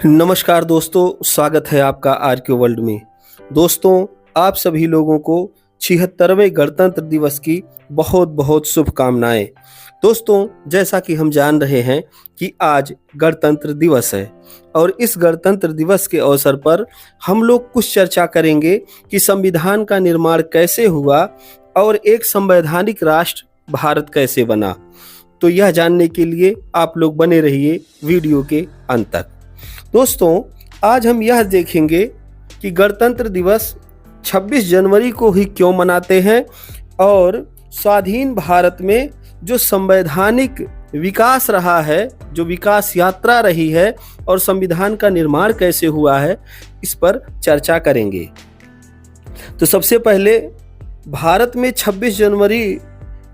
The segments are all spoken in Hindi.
नमस्कार दोस्तों, स्वागत है आपका आरके वर्ल्ड में। दोस्तों, आप सभी लोगों को 76वें गणतंत्र दिवस की बहुत बहुत शुभकामनाएं। दोस्तों, जैसा कि हम जान रहे हैं कि आज गणतंत्र दिवस है और इस गणतंत्र दिवस के अवसर पर हम लोग कुछ चर्चा करेंगे कि संविधान का निर्माण कैसे हुआ और एक संवैधानिक राष्ट्र भारत कैसे बना। तो यह जानने के लिए आप लोग बने रहिए वीडियो के अंत तक। दोस्तों, आज हम यह देखेंगे कि गणतंत्र दिवस 26 जनवरी को ही क्यों मनाते हैं और स्वाधीन भारत में जो संवैधानिक विकास रहा है, जो विकास यात्रा रही है और संविधान का निर्माण कैसे हुआ है, इस पर चर्चा करेंगे। तो सबसे पहले भारत में 26 जनवरी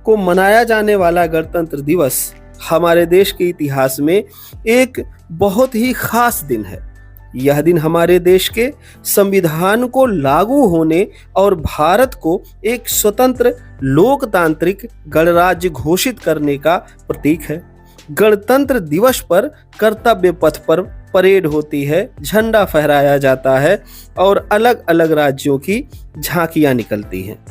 को मनाया जाने वाला गणतंत्र दिवस हमारे देश के इतिहास में एक बहुत ही खास दिन है। यह दिन हमारे देश के संविधान को लागू होने और भारत को एक स्वतंत्र लोकतांत्रिक गणराज्य घोषित करने का प्रतीक है। गणतंत्र दिवस पर कर्तव्य पथ पर परेड होती है, झंडा फहराया जाता है और अलग अलग राज्यों की झांकियां निकलती हैं।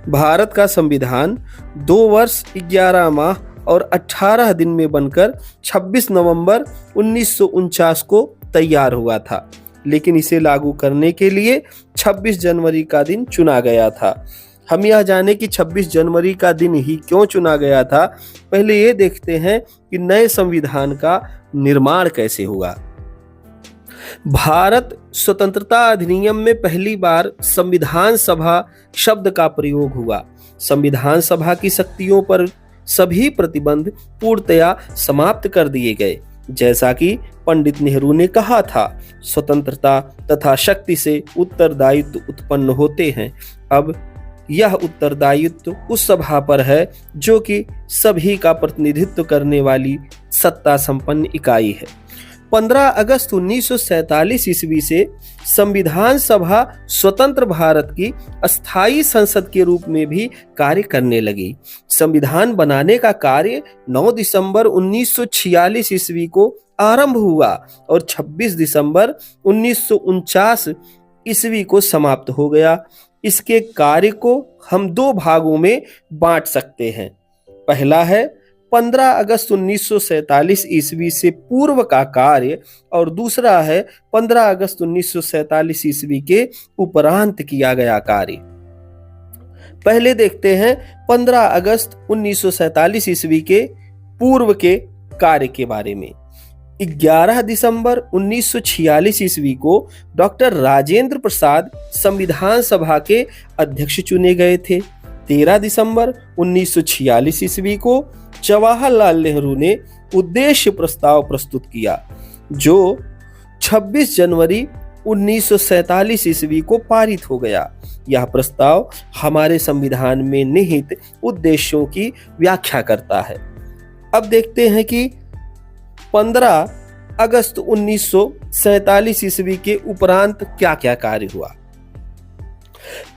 भारत का संविधान 2 वर्ष 11 माह और 18 दिन में बनकर 26 नवंबर 1949 को तैयार हुआ था, लेकिन इसे लागू करने के लिए 26 जनवरी का दिन चुना गया था। हम यह जाने कि 26 जनवरी का दिन ही क्यों चुना गया था, पहले ये देखते हैं कि नए संविधान का निर्माण कैसे हुआ। भारत स्वतंत्रता अधिनियम में पहली बार संविधान सभा शब्द का प्रयोग हुआ। संविधान सभा की शक्तियों पर सभी प्रतिबंध पूर्णतया समाप्त कर दिए गए। जैसा कि पंडित नेहरू ने कहा था, स्वतंत्रता तथा शक्ति से उत्तरदायित्व उत्पन्न होते हैं। अब यह उत्तरदायित्व उस सभा पर है जो कि सभी का प्रतिनिधित्व करने वाली सत्ता संपन्न इकाई है। 15 अगस्त 1947 ईस्वी से संविधान सभा स्वतंत्र भारत की अस्थायी संसद के रूप में भी कार्य करने लगी। संविधान बनाने का कार्य 9 दिसंबर 1946 ईस्वी को आरंभ हुआ और 26 दिसंबर 1949 ईस्वी को समाप्त हो गया। इसके कार्य को हम 2 भागों में बांट सकते हैं। पहला है 15 अगस्त 1947 ईस्वी से पूर्व का कार्य और दूसरा है 15 अगस्त 1947 ईस्वी के उपरांत किया गया कार्य। पहले देखते हैं 15 अगस्त 1947 ईस्वी के पूर्व के कार्य के बारे में। 11 दिसंबर 1946 ईस्वी को डॉक्टर राजेंद्र प्रसाद संविधान सभा के अध्यक्ष चुने गए थे। 13 दिसंबर 1946 ईस्वी को जवाहरलाल नेहरू ने उद्देश्य प्रस्ताव प्रस्तुत किया, जो 26 जनवरी 1947 ईस्वी को पारित हो गया। यह प्रस्ताव हमारे संविधान में निहित उद्देश्यों की व्याख्या करता है। अब देखते हैं कि 15 अगस्त 1947 ईस्वी के उपरांत क्या क्या कार्य हुआ।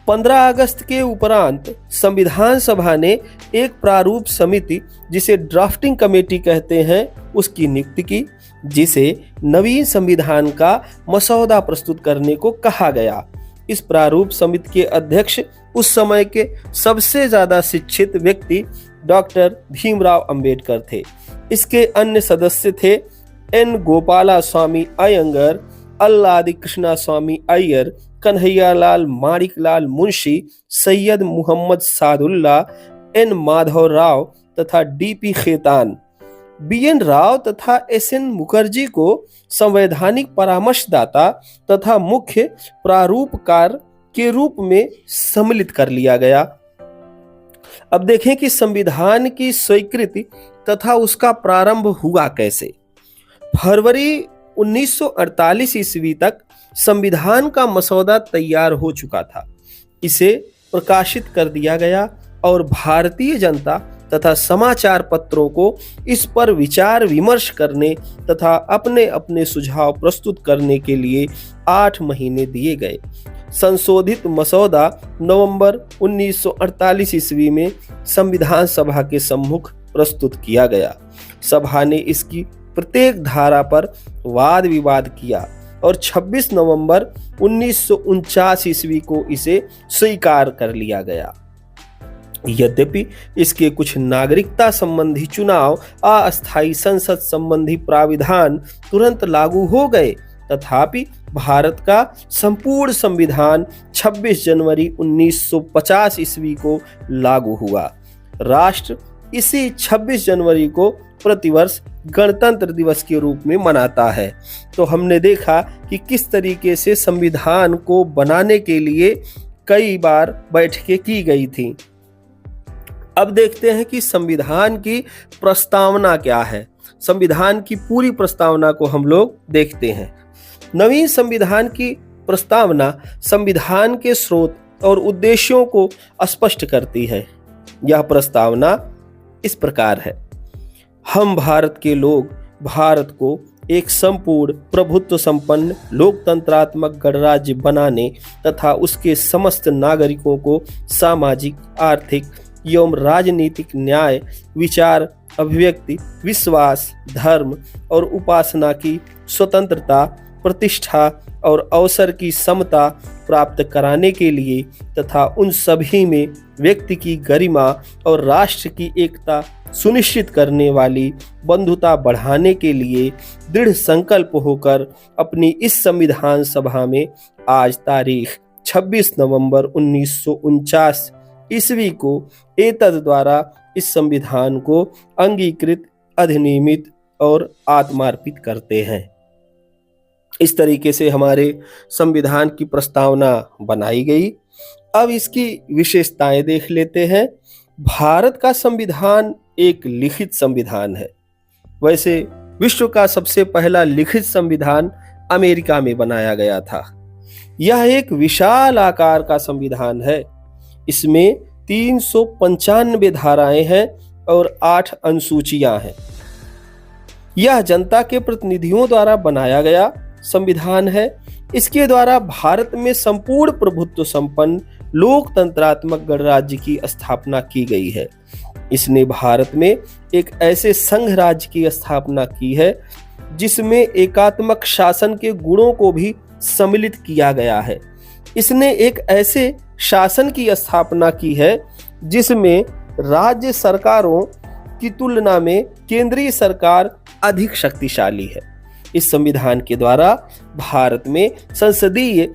15 अगस्त के उपरांत संविधान सभा ने एक प्रारूप समिति, जिसे ड्राफ्टिंग कमेटी कहते हैं, उसकी नियुक्ति की, जिसे नवीन संविधान का मसौदा प्रस्तुत करने को कहा गया। इस प्रारूप समिति के अध्यक्ष उस समय के सबसे ज्यादा शिक्षित व्यक्ति डॉक्टर भीमराव अंबेडकर थे। इसके अन्य सदस्य थे एन गोपालास्वामी अयंगर, अल्लादी कृष्णा स्वामी अय्यर, कन्हैयालाल माणिकलाल मुंशी, सैयद मुहम्मद सादुल्ला, एन माधव राव तथा डीपी खेतान। बीएन राव तथा एसएन मुखर्जी को संवैधानिक परामर्शदाता तथा मुख्य प्रारूपकार के रूप में सम्मिलित कर लिया गया। अब देखें कि संविधान की स्वीकृति तथा उसका प्रारंभ हुआ कैसे। फरवरी 1948 ईस्वी तक संविधान का मसौदा तैयार हो चुका था। इसे प्रकाशित कर दिया गया और भारतीय जनता तथा समाचार पत्रों को इस पर विचार विमर्श करने तथा अपने अपने सुझाव प्रस्तुत करने के लिए 8 महीने दिए गए। संशोधित मसौदा नवंबर 1948 ईस्वी में संविधान सभा के सम्मुख प्रस्तुत किया गया। सभा ने इसकी प्रत्येक धारा पर वाद विवाद किया और 26 नवंबर 1949 ईस्वी को इसे स्वीकार कर लिया गया। यद्यपि इसके कुछ नागरिकता संबंधी चुनाव, अस्थायी संसद संबंधी प्राविधान तुरंत लागू हो गए, तथापि भारत का संपूर्ण संविधान 26 जनवरी 1950 ईस्वी को लागू हुआ। राष्ट्र इसी 26 जनवरी को प्रतिवर्ष गणतंत्र दिवस के रूप में मनाता है। तो हमने देखा कि किस तरीके से संविधान को बनाने के लिए कई बार बैठकें की गई थी। अब देखते हैं कि संविधान की प्रस्तावना क्या है। संविधान की पूरी प्रस्तावना को हम लोग देखते हैं। नवीन संविधान की प्रस्तावना संविधान के स्रोत और उद्देश्यों को स्पष्ट करती है। यह प्रस्तावना इस प्रकार है: हम भारत के लोग भारत को एक संपूर्ण प्रभुत्व संपन्न लोकतंत्रात्मक गणराज्य बनाने तथा उसके समस्त नागरिकों को सामाजिक, आर्थिक एवं राजनीतिक न्याय, विचार, अभिव्यक्ति, विश्वास, धर्म और उपासना की स्वतंत्रता, प्रतिष्ठा और अवसर की समता प्राप्त कराने के लिए तथा उन सभी में व्यक्ति की गरिमा और राष्ट्र की एकता सुनिश्चित करने वाली बंधुता बढ़ाने के लिए दृढ़ संकल्प होकर अपनी इस संविधान सभा में आज तारीख 26 नवंबर 1949 ईस्वी को एतद द्वारा इस संविधान को अंगीकृत, अधिनियमित और आत्मार्पित करते हैं। इस तरीके से हमारे संविधान की प्रस्तावना बनाई गई। अब इसकी विशेषताएं देख लेते हैं। भारत का संविधान एक लिखित संविधान है। वैसे विश्व का सबसे पहला लिखित संविधान अमेरिका में बनाया गया था। यह एक विशाल आकार का संविधान है। इसमें 395 धाराएं हैं और 8 अनुसूचियां हैं। यह जनता के प्रतिनिधियों द्वारा बनाया गया संविधान है। इसके द्वारा भारत में संपूर्ण प्रभुत्व संपन्न लोकतंत्रात्मक गणराज्य की स्थापना की गई है। इसने भारत में एक ऐसे संघ राज्य की स्थापना की है जिसमें एकात्मक शासन के गुणों को भी सम्मिलित किया गया है। इसने एक ऐसे शासन की स्थापना की है जिसमें राज्य सरकारों की तुलना में केंद्रीय सरकार अधिक शक्तिशाली है। इस संविधान के द्वारा भारत में संसदीय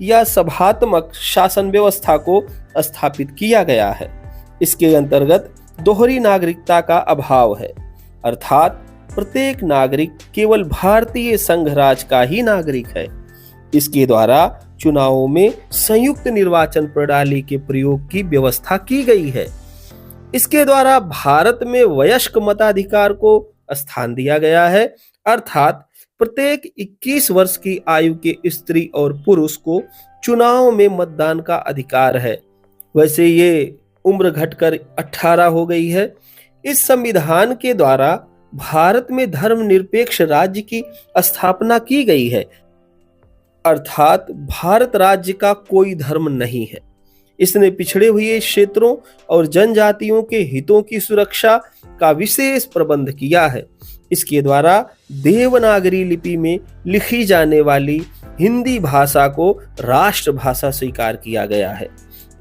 या सभात्मक शासन व्यवस्था को स्थापित किया गया है। इसके अंतर्गत दोहरी नागरिकता का अभाव है, अर्थात प्रत्येक नागरिक केवल भारतीय संघ राज्य का ही नागरिक है। इसके द्वारा चुनावों में संयुक्त निर्वाचन प्रणाली के प्रयोग की व्यवस्था की गई है। इसके द्वारा भारत में वयस्क मताधिकार को स्थान दिया गया है, अर्थात प्रत्येक 21 वर्ष की आयु के स्त्री और पुरुष को चुनाव में मतदान का अधिकार है। वैसे ये उम्र घटकर 18 हो गई है। इस संविधान के द्वारा भारत में धर्मनिरपेक्ष राज्य की स्थापना की गई है, अर्थात भारत राज्य का कोई धर्म नहीं है। इसने पिछड़े हुए क्षेत्रों और जनजातियों के हितों की सुरक्षा का विशेष प्रबंध किया है। इसके द्वारा देवनागरी लिपि में लिखी जाने वाली हिंदी भाषा को राष्ट्रभाषा स्वीकार किया गया है।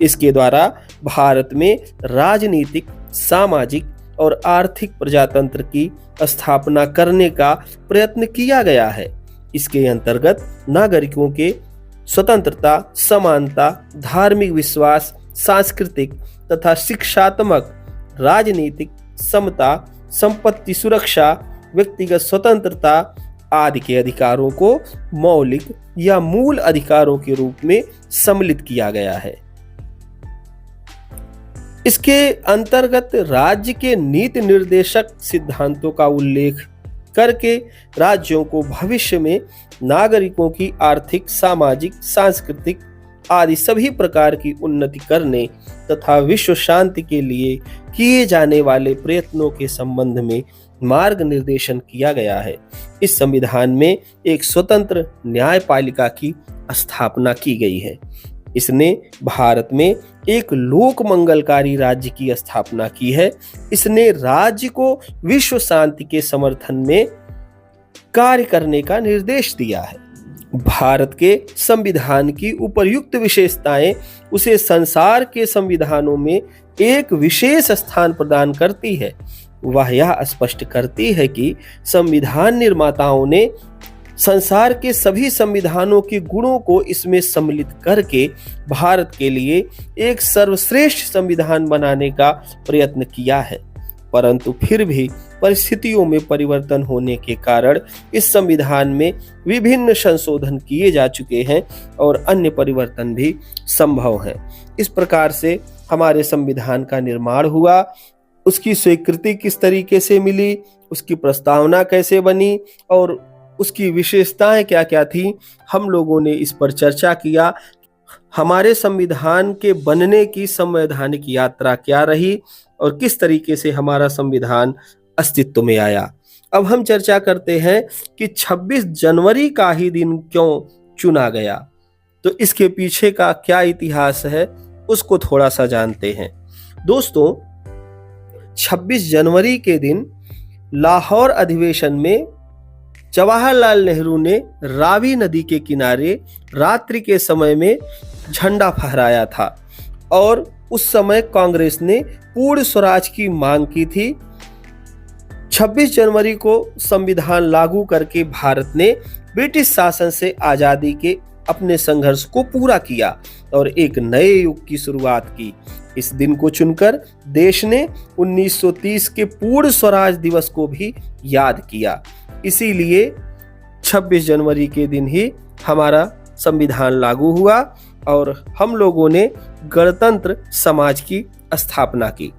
इसके द्वारा भारत में राजनीतिक, सामाजिक और आर्थिक प्रजातंत्र की स्थापना करने का प्रयत्न किया गया है। इसके अंतर्गत नागरिकों के स्वतंत्रता, समानता, धार्मिक विश्वास, सांस्कृतिक तथा शिक्षात्मक, राजनीतिक समता, संपत्ति सुरक्षा, व्यक्तिगत स्वतंत्रता आदि के अधिकारों को मौलिक या मूल अधिकारों के रूप में सम्मिलित किया गया है। इसके अंतर्गत राज्य के नीति निर्देशक सिद्धांतों का उल्लेख करके राज्यों को भविष्य में नागरिकों की आर्थिक, सामाजिक, सांस्कृतिक आदि सभी प्रकार की उन्नति करने तथा विश्व शांति के लिए किए जाने वाले प्रयत्नों के संबंध में मार्ग निर्देशन किया गया है। इस संविधान में एक स्वतंत्र न्यायपालिका की स्थापना की गई है। इसने भारत में एक लोक मंगलकारी राज्य की स्थापना की है। इसने राज्य को विश्व शांति के समर्थन में कार्य करने का निर्देश दिया है। भारत के संविधान की उपर्युक्त विशेषताएं उसे संसार के संविधानों में एक विशेष स्थान प्रदान करती है। वह यह स्पष्ट करती है कि संविधान निर्माताओं ने संसार के सभी संविधानों के गुणों को इसमें सम्मिलित करके भारत के लिए एक सर्वश्रेष्ठ संविधान बनाने का प्रयत्न किया है। परंतु फिर भी परिस्थितियों में परिवर्तन होने के कारण इस संविधान में विभिन्न संशोधन किए जा चुके हैं और अन्य परिवर्तन भी संभव हैं। इस प्रकार से हमारे संविधान का निर्माण हुआ, उसकी स्वीकृति किस तरीके से मिली, उसकी प्रस्तावना कैसे बनी और उसकी विशेषताएं क्या क्या थी, हम लोगों ने इस पर चर्चा किया। हमारे संविधान के बनने की संवैधानिक यात्रा क्या रही और किस तरीके से हमारा संविधान अस्तित्व में आया। अब हम चर्चा करते हैं कि 26 जनवरी का ही दिन क्यों चुना गया, तो इसके पीछे का क्या इतिहास है उसको थोड़ा सा जानते हैं। दोस्तों, 26 जनवरी के दिन लाहौर अधिवेशन में जवाहरलाल नेहरू ने रावी नदी के किनारे रात्रि के समय में झंडा फहराया था और उस समय कांग्रेस ने पूर्ण स्वराज की मांग की थी। 26 जनवरी को संविधान लागू करके भारत ने ब्रिटिश शासन से आजादी के अपने संघर्ष को पूरा किया और एक नए युग की शुरुआत की। इस दिन को चुनकर देश ने 1930 के पूर्ण स्वराज दिवस को भी याद किया। इसीलिए 26 जनवरी के दिन ही हमारा संविधान लागू हुआ और हम लोगों ने गणतंत्र समाज की स्थापना की।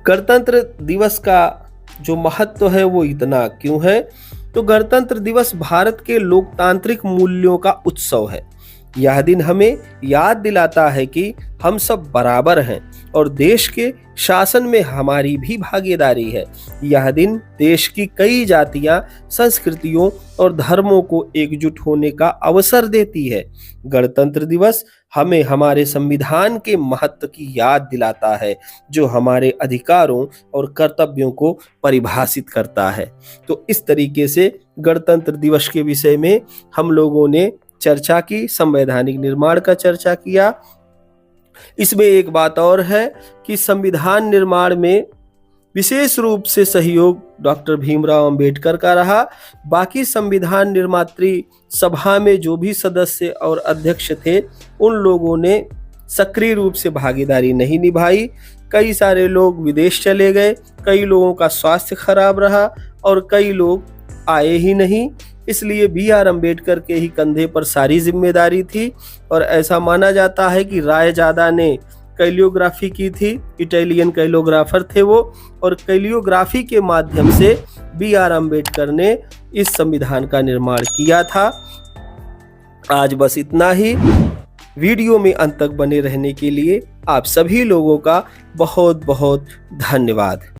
गणतंत्र दिवस का जो महत्व है वो इतना क्यों है, तो गणतंत्र दिवस भारत के लोकतांत्रिक मूल्यों का उत्सव है। यह दिन हमें याद दिलाता है कि हम सब बराबर हैं और देश के शासन में हमारी भी भागीदारी है। यह दिन देश की कई जातियां, संस्कृतियों और धर्मों को एकजुट होने का अवसर देती है। गणतंत्र दिवस हमें हमारे संविधान के महत्व की याद दिलाता है, जो हमारे अधिकारों और कर्तव्यों को परिभाषित करता है। तो इस तरीके से गणतंत्र दिवस के विषय में हम लोगों ने चर्चा की, संवैधानिक निर्माण का चर्चा किया। इसमें एक बात और है कि संविधान निर्माण में विशेष रूप से सहयोग डॉक्टर भीमराव अंबेडकर का रहा। बाकी संविधान निर्मात्री सभा में जो भी सदस्य और अध्यक्ष थे, उन लोगों ने सक्रिय रूप से भागीदारी नहीं निभाई। कई सारे लोग विदेश चले गए, कई लोगों का स्वास्थ्य खराब रहा और कई लोग आए ही नहीं। इसलिए B.R. अम्बेडकर के ही कंधे पर सारी जिम्मेदारी थी और ऐसा माना जाता है कि रायजादा ने कैलियोग्राफी की थी, इटालियन कैलियोग्राफर थे वो, और कैलियोग्राफी के माध्यम से B.R. अम्बेडकर ने इस संविधान का निर्माण किया था। आज बस इतना ही। वीडियो में अंत तक बने रहने के लिए आप सभी लोगों का बहुत बहुत धन्यवाद।